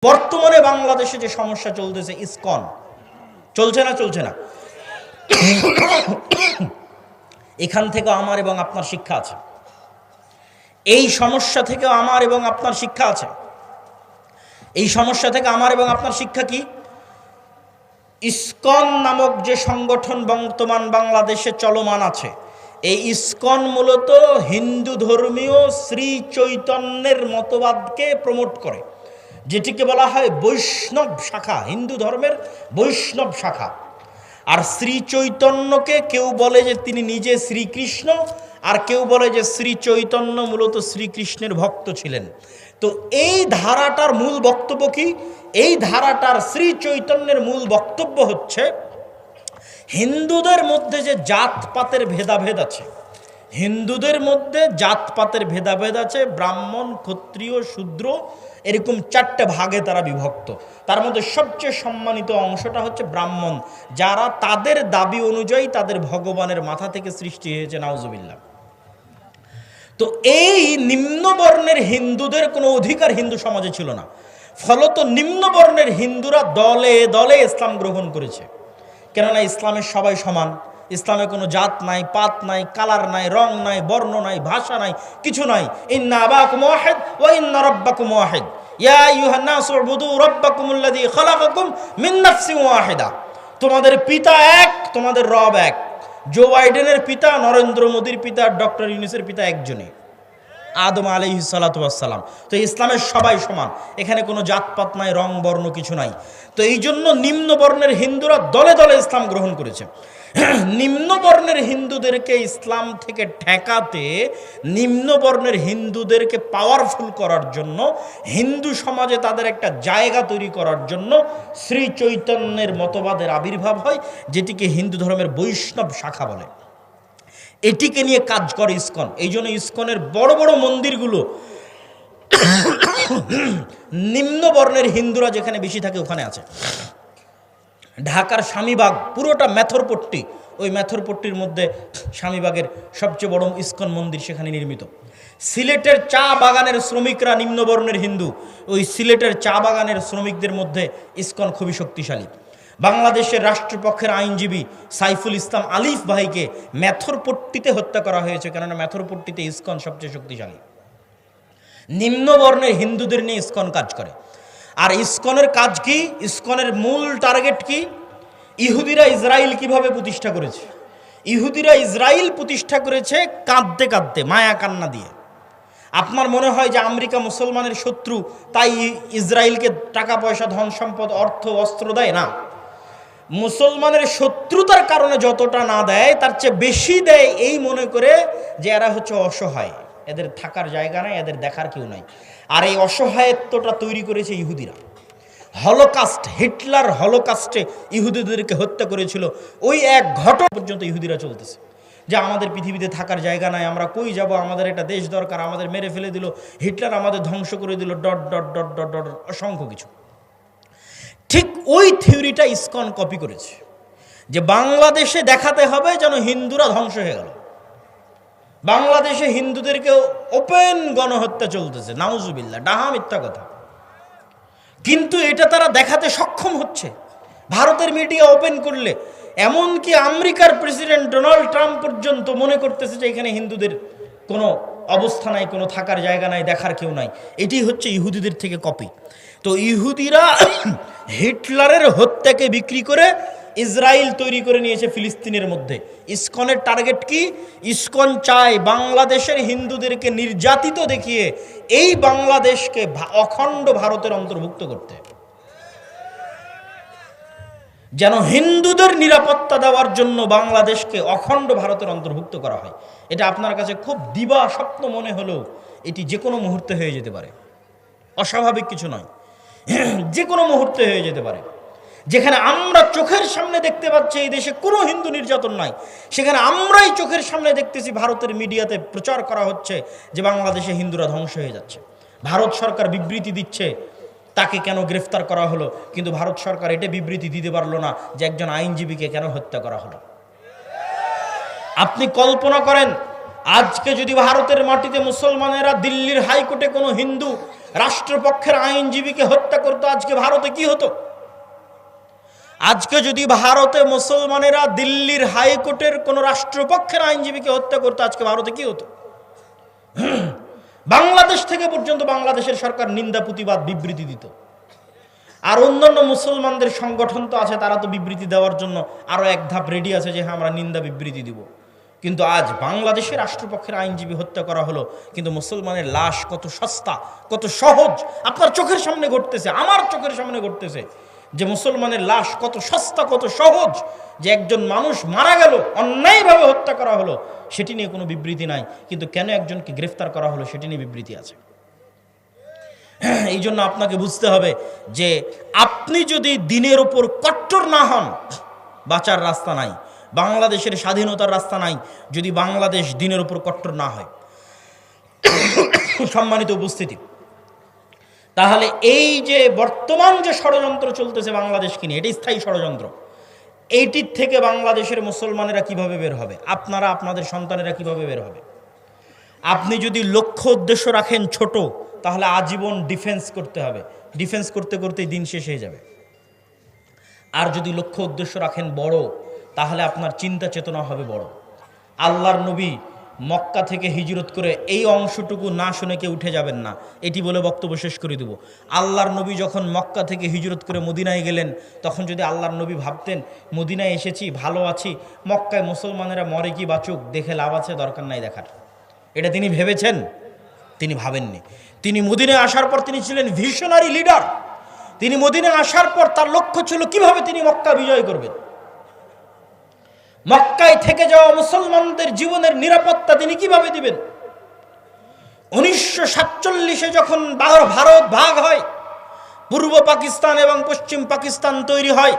বর্তমানে বাংলাদেশে যে সমস্যা চলতেছে, ইসকন চলছে না এখান থেকে আমার এবং আপনার শিক্ষা আছে। এই সমস্যা থেকে আমার এবং আপনার শিক্ষা আছে। এই সমস্যা থেকে আমার এবং আপনার শিক্ষা কি? ইসকন নামক যে সংগঠন বর্তমান বাংলাদেশে চলমান আছে, এই ইসকন মূলত হিন্দু ধর্মীয় শ্রী চৈতন্যের মতবাদকে প্রমোট করে, যেটিকে বলা হয় বৈষ্ণব শাখা, হিন্দু ধর্মের বৈষ্ণব শাখা। আর শ্রী চৈতন্যকে কেউ বলে যে তিনি নিজে শ্রীকৃষ্ণ, আর কেউ বলে যে শ্রী চৈতন্য মূলত শ্রীকৃষ্ণের ভক্ত ছিলেন। তো এই ধারাটার মূল বক্তব্য কি? এই ধারাটার শ্রী চৈতন্যের মূল বক্তব্য হচ্ছে, হিন্দুদের মধ্যে যে জাতপাতের ভেদাভেদ আছে, হিন্দুদের মধ্যে জাতপাতের ভেদাভেদ আছে, ব্রাহ্মণ, ক্ষত্রিয়, শূদ্র, এরকম চারটে ভাগে তারা বিভক্ত। তার মধ্যে সবচেয়ে সম্মানিত অংশটা হচ্ছে ব্রাহ্মণ, যারা তাদের দাবি অনুযায়ী তাদের ভগবানের মাথা থেকে সৃষ্টি হয়েছে, নাউজুবিল্লাহ। তো এই নিম্নবর্ণের হিন্দুদের কোনো অধিকার হিন্দু সমাজে ছিল না। ফলত নিম্নবর্ণের হিন্দুরা দলে দলে ইসলাম গ্রহণ করেছে। কেননা ইসলামের সবাই সমান, ইসলামে কোনো জাত নাই, পাত নাই, কালার নাই, রং নাই, বর্ণ নাই, ভাষা নাই, কিছু নাই। ইন্না আবাকুম ওয়াহিদ ওয়া ইন্না রাব্বাকুম ওয়াহিদ ইয়া আইয়ুহান নাসু উবুদু রাব্বাকুমুল্লাযী খালাকাকুম মিন নাফসিন ওয়াহিদা। তোমাদের পিতা এক, তোমাদের রব এক। জো বাইডেনের পিতা, নরেন্দ্র মোদীর পিতা, ডক্টর ইউনূসের পিতা একজনই, আদম আলাইহিস সালাতু ওয়াস সালাম। তো ইসলামের সবাই সমান, এখানে কোনো জাতপাত নাই, রং বর্ণ কিছু নাই। তো এই জন্য নিম্ন বর্ণের হিন্দুরা দলে দলে ইসলাম গ্রহণ করেছে। নিম্ন বর্ণের হিন্দুদেরকে ইসলাম থেকে ঠেকাতে, নিম্ন বর্ণের হিন্দুদেরকে পাওয়ারফুল করার জন্য, হিন্দু সমাজে তাদের একটা জায়গা তৈরি করার জন্য শ্রী চৈতন্যের মতবাদের আবির্ভাব হয়, যেটিকে হিন্দু ধর্মের বৈষ্ণব শাখা বলে। এটিকে নিয়ে কাজ করে ইসকন। এই জন্য ইসকনের বড় বড় মন্দিরগুলো নিম্ন বর্ণের হিন্দুরা যেখানে বেশি থাকে ওখানে আছে। ঢাকার স্বামীবাগ পুরোটা মেথরপট্টি, ওই মেথরপট্টির মধ্যে স্বামীবাগের সবচেয়ে বড় ইসকন মন্দির সেখানে নির্মিত। সিলেটের চা বাগানের শ্রমিকরা নিম্নবর্ণের হিন্দু, ওই সিলেটের চা বাগানের শ্রমিকদের মধ্যে ইসকন খুবই শক্তিশালী। বাংলাদেশের রাষ্ট্রপক্ষের আইনজীবী সাইফুল ইসলাম আলিফ ভাইকে মেথরপট্টিতে হত্যা করা হয়েছে, কেননা মেথরপট্টিতে ইসকন সবচেয়ে শক্তিশালী। নিম্নবর্ণের হিন্দুদের নিয়ে ইসকন কাজ করে। আর ইসকনের কাজ কি? ইসকনের মূল টার্গেট কি? ইহুদিরা ইসরায়েল কিভাবে প্রতিষ্ঠা করেছে? ইহুদিরা ইসরায়েল প্রতিষ্ঠা করেছে কাঁদতে কাঁদতে, মায়া কান্না দিয়ে। আপনার মনে হয় যে আমেরিকা মুসলমানের শত্রু, তাই ইসরায়েলকে টাকা পয়সা, ধন সম্পদ, অর্থ, অস্ত্র দেয় না। মুসলমানের শত্রুতার কারণে যতটা না দেয়, তার চেয়ে বেশি দেয় এই মনে করে যে এরা হচ্ছে অসহায়, এদের থাকার জায়গা নাই, এদের দেখার কেউ নাই। আর এই অসহায়ত্বটা তৈরি করেছে ইহুদিরা। হলোকাস্ট, হিটলার হলোকাস্টে ইহুদিদেরকে হত্যা করেছিল। ওই এক ঘটনা পর্যন্ত ইহুদিরা চলতেছে যে আমাদের পৃথিবীতে থাকার জায়গা নাই, আমরা কই যাব, আমাদের একটা দেশ দরকার, আমাদের মেরে ফেলে দিল, হিটলার আমাদের ধ্বংস করে দিল, dot dot dot dot dot, অসংখ্য কিছু। ঠিক ওই থিওরিটা ইসকন কপি করেছে, যে বাংলাদেশে দেখাতে হবে যেন হিন্দুরা ধ্বংস হয়ে গেল। বাংলাদেশে হিন্দুদেরকে ওপেন গণহত্যা চলতেছে, নাউজুবিল্লাহ, ডাহা মিথ্যা কথা। কিন্তু এটা তারা দেখাতে সক্ষম হচ্ছে। ভারতের মিডিয়া ওপেন করলে, এমনকি আমেরিকার প্রেসিডেন্ট ডোনাল্ড ট্রাম্প পর্যন্ত মনে করতেছে যে এখানে হিন্দুদের কোনো অবস্থা নাই, কোনো থাকার জায়গা নাই, দেখার কেউ নাই। এটি হচ্ছে ইহুদিদের থেকে কপি। তো ইহুদিরা হিটলারের হত্যাকে বিক্রি করে ইসরায়েল তৈরি করে নিয়েছে ফিলিস্তিনের মধ্যে। ইসকনের টার্গেট কি? ইসকন চায় বাংলাদেশের হিন্দুদেরকে নির্যাতিত দেখিয়ে এই বাংলাদেশকে অখণ্ড ভারতের অন্তর্ভুক্ত করতে, যেন হিন্দুদের নিরাপত্তা দেওয়ার জন্য বাংলাদেশকে অখণ্ড ভারতের অন্তর্ভুক্ত করা হয়। এটা আপনার কাছে খুব দিবা স্বপ্ন মনে হলেও এটি যে কোনো মুহূর্তে হয়ে যেতে পারে, অস্বাভাবিক কিছু নয়, যে কোনো মুহূর্তে হয়ে যেতে পারে। যেখানে আমরা চোখের সামনে দেখতে পাচ্ছি এই দেশে কোনো হিন্দু নির্যাতন নাই, সেখানে আমরাই চোখের সামনে দেখতেছি ভারতের মিডিয়াতে প্রচার করা হচ্ছে যে বাংলাদেশে হিন্দুরা ধ্বংস হয়ে যাচ্ছে। ভারত সরকার বিবৃতি দিচ্ছে তাকে কেন গ্রেফতার করা হলো, কিন্তু ভারত সরকার এটা বিবৃতি দিতে পারলো না যে একজন আইনজীবীকে কেন হত্যা করা হলো। আপনি কল্পনা করেন, আজকে যদি ভারতের মাটিতে মুসলমানেরা দিল্লির হাইকোর্টে কোনো হিন্দু রাষ্ট্রপক্ষের আইনজীবীকে হত্যা করতো, আজকে ভারতে কি হতো? আজকে যদি ভারতে মুসলমানেরা দিল্লির হাইকোর্টের কোনো রাষ্ট্রপক্ষের আইনজীবীকে হত্যা করতো, আজকে ভারতে কি হতো? বাংলাদেশ থেকে পর্যন্ত বাংলাদেশের সরকার নিন্দা, প্রতিবাদ, বিবৃতি দিত। আর অন্যান্য মুসলমানদের সংগঠন তো আছে, তারা তো বিবৃতি দেওয়ার জন্য আরো এক ধাপ রেডি আছে যে হ্যাঁ আমরা নিন্দা বিবৃতি দিব। কিন্তু আজ বাংলাদেশের রাষ্ট্রপক্ষের আইনজীবী হত্যা করা হলো, কিন্তু মুসলমানের লাশ কত সস্তা, কত সহজ আপনার চোখের সামনে ঘটতেছে, আমার চোখের সামনে ঘটতেছে যে মুসলমানের লাশ কত সস্তা, কত সহজ, যে একজন মানুষ মারা গেল, অন্যায়ভাবে হত্যা করা হলো, সেটি নিয়ে কোনো বিবৃতি নাই। কিন্তু কেন একজনকে গ্রেফতার করা হলো সেটি নিয়ে বিবৃতি আছে। এই জন্য আপনাকে বুঝতে হবে যে আপনি যদি দিনের উপর কট্টর না হন, বাঁচার রাস্তা নাই, বাংলাদেশের স্বাধীনতার রাস্তা নাই যদি বাংলাদেশ দিনের উপর কট্টর না হয়। সম্মানিত উপস্থিতি, তাহলে এই যে বর্তমান যে ষড়যন্ত্র চলতেছে বাংলাদেশকে নিয়ে, এটি স্থায়ী ষড়যন্ত্র। এইটির থেকে বাংলাদেশের মুসলমানেরা কিভাবে বের হবে, আপনারা আপনাদের সন্তানেরা কিভাবে বের হবে? আপনি যদি লক্ষ্য উদ্দেশ্য রাখেন ছোট, তাহলে আজীবন ডিফেন্স করতে হবে, ডিফেন্স করতে করতেই দিন শেষ হয়ে যাবে। আর যদি লক্ষ্য উদ্দেশ্য রাখেন বড়, তাহলে আপনার চিন্তা চেতনা হবে বড়। আল্লাহর নবী মক্কা থেকে হিজরত করে, এই অংশটুকু না শুনে কেউ উঠে যাবেন না, এটি বলে বক্তব্য শেষ করে দেব। আল্লাহর নবী যখন মক্কা থেকে হিজরত করে মদিনায় গেলেন, তখন যদি আল্লাহর নবী ভাবতেন মদিনায় এসেছি, ভালো আছি, মক্কায় মুসলমানেরা মরে কি বাঁচুক, দেখে লাভ আছে, দরকার নাই দেখার, এটা তিনি ভেবেছেন? তিনি ভাবেননি। তিনি মদিনায় আসার পর তিনি ছিলেন ভিশনারি লিডার। তিনি মদিনায় আসার পর তার লক্ষ্য ছিল কিভাবে তিনি মক্কা বিজয় করবেন, মক্কায় থেকে যাওয়া মুসলমানদের জীবনের নিরাপত্তা তিনি কিভাবে দিবেন। 1947 যখন ভারত ভাগ হয়, পূর্ব পাকিস্তান এবং পশ্চিম পাকিস্তান তৈরি হয়,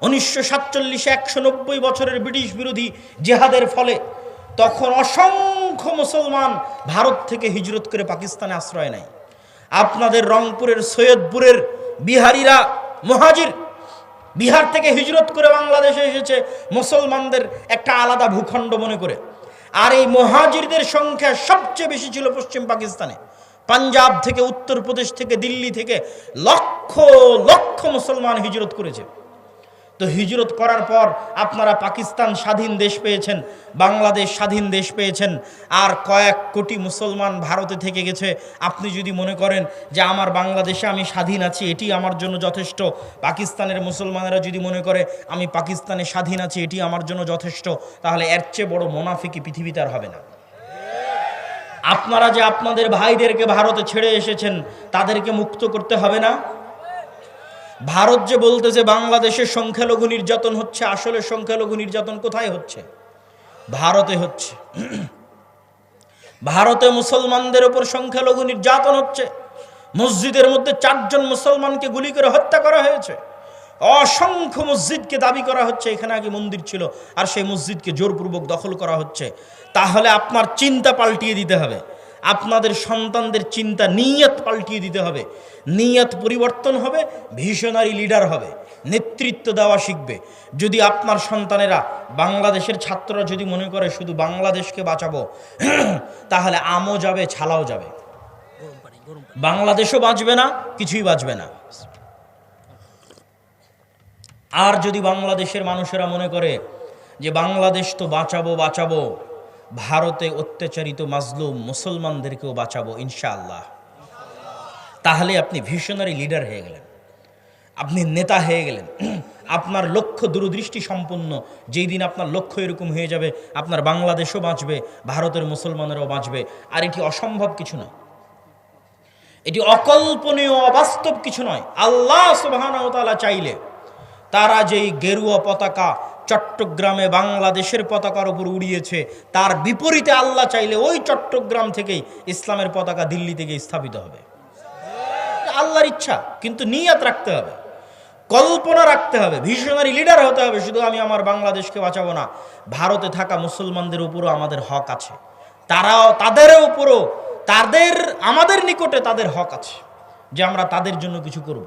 1947 190 বছরের ব্রিটিশ বিরোধী জেহাদের ফলে তখন অসংখ্য মুসলমান ভারত থেকে হিজরত করে পাকিস্তানে আশ্রয় নেয়। আপনাদের রংপুরের সৈয়দপুরের বিহারিরা মুহাজির, বিহার থেকে হিজরত করে বাংলাদেশে এসেছে মুসলমানদের একটা আলাদা ভূখণ্ড মনে করে। আর এই মুহাজিরদের সংখ্যা সবচেয়ে বেশি ছিল পশ্চিম পাকিস্তানে। পাঞ্জাব থেকে, উত্তরপ্রদেশ থেকে, দিল্লি থেকে লক্ষ লক্ষ মুসলমান হিজরত করেছে। তো হিজরত করার পর আপনারা পাকিস্তান স্বাধীন দেশ পেয়েছেন, বাংলাদেশ স্বাধীন দেশ পেয়েছেন, আর কয়েক কোটি মুসলমান ভারতে থেকে গেছে। আপনি যদি মনে করেন যে আমার বাংলাদেশে আমি স্বাধীন আছি, এটি আমার জন্য যথেষ্ট, পাকিস্তানের মুসলমানেরা যদি মনে করে আমি পাকিস্তানে স্বাধীন আছি, এটি আমার জন্য যথেষ্ট, তাহলে এর চেয়ে বড় মুনাফিকি পৃথিবীতে আর হবে না। আপনারা যে আপনাদের ভাইদেরকে ভারতে ছেড়ে এসেছেন, তাদেরকে মুক্ত করতে হবে না? ভারত যে বলতেছে বাংলাদেশের সংখ্যালঘু নির্যাতন হচ্ছে, আসলে সংখ্যালঘু নির্যাতন কোথায় হচ্ছে? ভারতে হচ্ছে। ভারতে মুসলমানদের উপর সংখ্যালঘু নির্যাতন হচ্ছে। মসজিদের মধ্যে 4 জন মুসলমানকে গুলি করে হত্যা করা হয়েছে। অসংখ্য মসজিদকে দাবি করা হচ্ছে এখানে আগে মন্দির ছিল, আর সেই মসজিদকে জোরপূর্বক দখল করা হচ্ছে। তাহলে আপনার চিন্তা পাল্টিয়ে দিতে হবে, আপনাদের সন্তানদের চিন্তা, নিয়ত পাল্টিয়ে দিতে হবে। নিয়ত পরিবর্তন হবে, ভিশনারি লিডার হবে, নেতৃত্ব দেওয়া শিখবে। যদি আপনার সন্তানেরা, বাংলাদেশের ছাত্ররা যদি মনে করে শুধু বাংলাদেশকে বাঁচাবো, তাহলে আমও যাবে, ছালাও যাবে, বাংলাদেশও বাঁচবে না, কিছুই বাঁচবে না। আর যদি বাংলাদেশের মানুষেরা মনে করে যে বাংলাদেশ তো বাঁচাবো, ভারতে অত্যাচারিত মাজলুম মুসলমানদেরকেও বাঁচাবো ইনশাআল্লাহ, তাহলে আপনি ভিশনারি লিডার হয়ে গেলেন, আপনি নেতা হয়ে গেলেন। আপনার লক্ষ্য দূরদৃষ্টি সম্পন্ন। যেই দিন আপনার লক্ষ্য এরকম হয়ে যাবে, আপনার বাংলাদেশও বাঁচবে, ভারতের মুসলমানেরাও বাঁচবে। আর এটি অসম্ভব কিছু নয়, এটি অকল্পনীয়, অবাস্তব কিছু নয়। আল্লাহ সুবহানাহু ওয়া তাআলা চাইলে তারা যেই গেরুয়া পতাকা চট্টগ্রামে বাংলাদেশের পতাকার উপর উড়িয়েছে, তার বিপরীতে আল্লাহ চাইলে ওই চট্টগ্রাম থেকেই ইসলামের পতাকা দিল্লি থেকে স্থাপিত হবে। আল্লাহর ইচ্ছা, কিন্তু নিয়ত রাখতে হবে, কল্পনা রাখতে হবে, ভিশনারি লিডার হতে হবে। শুধু আমি আমার বাংলাদেশকে বাঁচাবো না, ভারতে থাকা মুসলমানদের উপরও আমাদের হক আছে, তারাও, তাদের উপরও, আমাদের নিকটে তাদের হক আছে যে আমরা তাদের জন্য কিছু করব।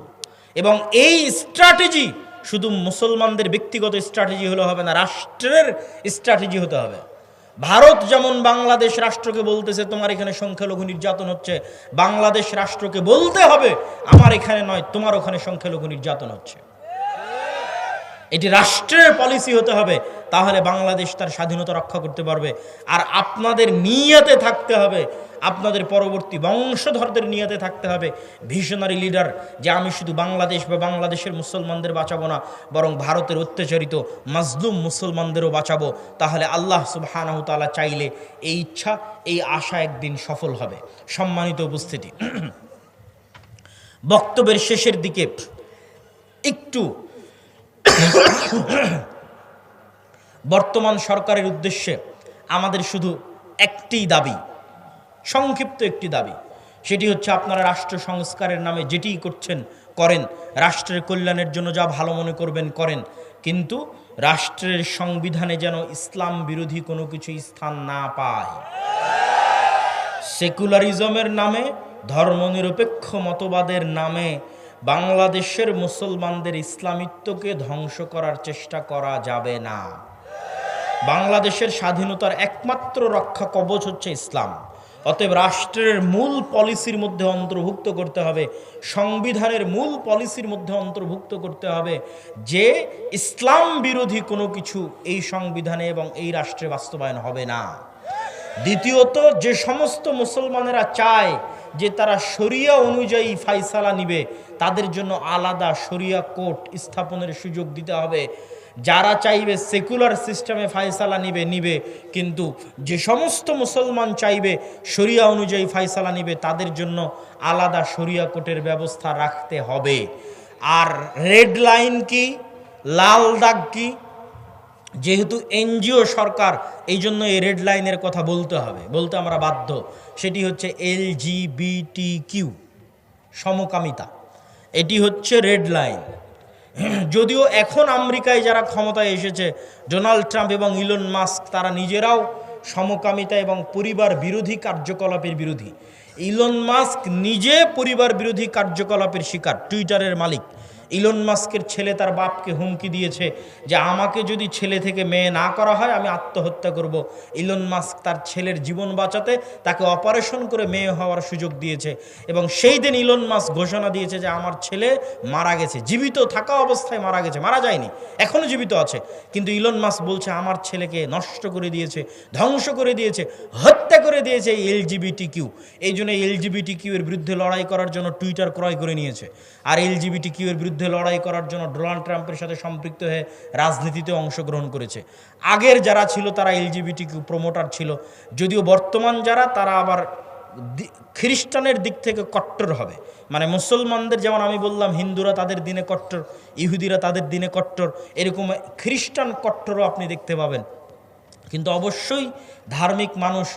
এবং এই স্ট্র্যাটেজি শুধু মুসলমানদের ব্যক্তিগত স্ট্র্যাটেজি হলে হবে না, রাষ্ট্রের স্ট্র্যাটেজি হতে হবে। ভারত যেমন বাংলাদেশ রাষ্ট্রকে বলতেছে তোমার এখানে সংখ্যালঘু নির্যাতন হচ্ছে, বাংলাদেশ রাষ্ট্রকে বলতে হবে আমার এখানে নয়, তোমার ওখানে সংখ্যালঘু নির্যাতন হচ্ছে। এটি রাষ্ট্রের পলিসি হতে হবে, তাহলে বাংলাদেশ তার স্বাধীনতা রক্ষা করতে পারবে। আর আপনাদের নিয়তে থাকতে হবে, আপনাদের পরবর্তী বংশধরদের নিয়তে থাকতে হবে ভিশনারি লিডার, যে আমি শুধু বাংলাদেশ বা বাংলাদেশের মুসলমানদের বাঁচাবো না, বরং ভারতের অত্যাচারিত মাজলুম মুসলমানদেরও বাঁচাবো। তাহলে আল্লাহ সুবহানাহু ওয়া তাআলা চাইলে এই ইচ্ছা, এই আশা একদিন সফল হবে। সম্মানিত উপস্থিতি, বক্তব্যের শেষের দিকে একটু বর্তমান সরকারের উদ্দেশ্যে আমাদের শুধু একটি দাবি, সংক্ষিপ্ত একটি দাবি, সেটি হচ্ছে আপনারা রাষ্ট্র সংস্কারের নামে যেটিই করছেন করেন, রাষ্ট্রের কল্যাণের জন্য যা ভালো মনে করবেন করেন, কিন্তু রাষ্ট্রের সংবিধানে যেন ইসলাম বিরোধী কোনো কিছু স্থান না পায়। সেকুলারিজমের নামে, ধর্মনিরপেক্ষ মতবাদের নামে বাংলাদেশের মুসলমানদের ইসলামিত্বকে ধ্বংস করার চেষ্টা করা যাবে না। বাংলাদেশের স্বাধীনতার একমাত্র রক্ষা কবচ হচ্ছে ইসলাম। অতএব রাষ্ট্রের মূল পলিসির মধ্যে অন্তর্ভুক্ত করতে হবে, সংবিধানের মূল পলিসির মধ্যে অন্তর্ভুক্ত করতে হবে যে ইসলাম বিরোধী কোনো কিছু এই সংবিধানে এবং এই রাষ্ট্রে বাস্তবায়ন হবে না। দ্বিতীয়ত, যে সমস্ত মুসলমানেরা চায় যে তারা শরিয়া অনুযায়ী ফায়সালা নিবে, তাদের জন্য আলাদা শরিয়া কোর্ট স্থাপনের সুযোগ দিতে হবে। যারা চাইবে সেকুলার সিস্টেমে ফায়সালা নিবে, কিন্তু যে সমস্ত মুসলমান চাইবে শরিয়া অনুযায়ী ফায়সালা নিবে, তাদের জন্য আলাদা শরিয়া কোর্টের ব্যবস্থা রাখতে হবে। আর রেড লাইন কি, লাল দাগ কি? যেহেতু এনজিও সরকার, এই জন্য এই রেড লাইনের কথা বলতে আমরা বাধ্য। সেটি হচ্ছে LGBTQ, সমকামিতা। এটি হচ্ছে রেড লাইন। যদিও এখন আমেরিকায় যারা ক্ষমতায় এসেছে, ডোনাল্ড ট্রাম্প এবং ইলন মাস্ক, তারা নিজেরাও সমকামিতা এবং পরিবার বিরোধী কার্যকলাপের বিরোধী। ইলন মাস্ক নিজে পরিবার বিরোধী কার্যকলাপের শিকার, টুইটারের মালিক। ইলন মাস্কের ছেলে তার বাপকে হুমকি দিয়েছে যে আমাকে যদি ছেলে থেকে মেয়ে না করা হয় আমি আত্মহত্যা করব। ইলন মাস্ক তার ছেলের জীবন বাঁচাতে তাকে অপারেশন করে মেয়ে হওয়ার সুযোগ দিয়েছে, এবং সেই দিন ইলন মাস্ক ঘোষণা দিয়েছে যে আমার ছেলে মারা গেছে, জীবিত থাকা অবস্থায় মারা গেছে, মারা যায়নি, এখনও জীবিত আছে। কিন্তু ইলন মাস্ক বলছে আমার ছেলেকে নষ্ট করে দিয়েছে, ধ্বংস করে দিয়েছে, হত্যা করে দিয়েছে এই LGBTQ। এই জন্য LGBTQ এর বিরুদ্ধে লড়াই করার জন্য টুইটার ক্রয় করে নিয়েছে। আর LGBTQ এর বিরুদ্ধে লড়াই করার জন্য ডোনাল্ড ট্রাম্পের সাথে সম্পৃক্ত হয়ে রাজনীতিতে অংশগ্রহণ করেছে। আগের যারা ছিল তারা LGBTQ প্রমোটার ছিল, যদিও বর্তমান যারা তারা আবার খ্রিস্টানের দিক থেকে কট্টর হবে। মানে মুসলমানদের যেমন আমি বললাম হিন্দুরা তাদের দিনে কট্টর, ইহুদিরা তাদের দিনে কট্টর, এরকম খ্রিস্টান কট্টরও আপনি দেখতে পাবেন। কিন্তু অবশ্যই ধার্মিক মানুষ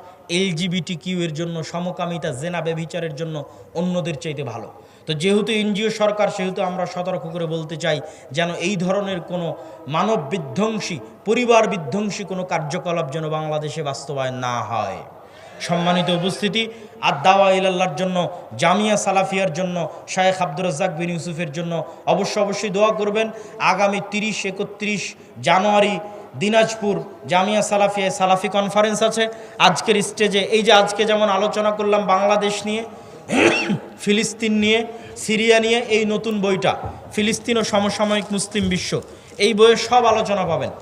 LGBTQ এর জন্য, সমকামিতা, জেনা, ব্যভিচারের জন্য অন্যদের চাইতে ভালো। তো যেহেতু এনজিও সরকার, সেহেতু আমরা সতর্ক করে বলতে চাই যেন এই ধরনের কোনো মানব বিধ্বংসী, পরিবার বিধ্বংসী কোনো কার্যকলাপ যেন বাংলাদেশে বাস্তবায়ন না হয়। সম্মানিত উপস্থিতি, আদ-দাওয়া ইলাল্লাহর জন্য, জামিয়া সালাফিয়ার জন্য, শায়েখ আব্দুর রাজ্জাক বিন ইউসুফের জন্য অবশ্যই দোয়া করবেন। আগামী 30-31 জানুয়ারি দিনাজপুর জামিয়া সালাফিয়ায় সালাফি কনফারেন্স আছে। আজকের স্টেজে এই যে আজকে যেমন আলোচনা করলাম বাংলাদেশ নিয়ে, ফিলিস্তিন নিয়ে, সিরিয়া নিয়ে, এই নতুন বইটা ফিলিস্তিন ও সমসাময়িক মুসলিম বিশ্ব, এই বইয়ে সব আলোচনা পাবেন।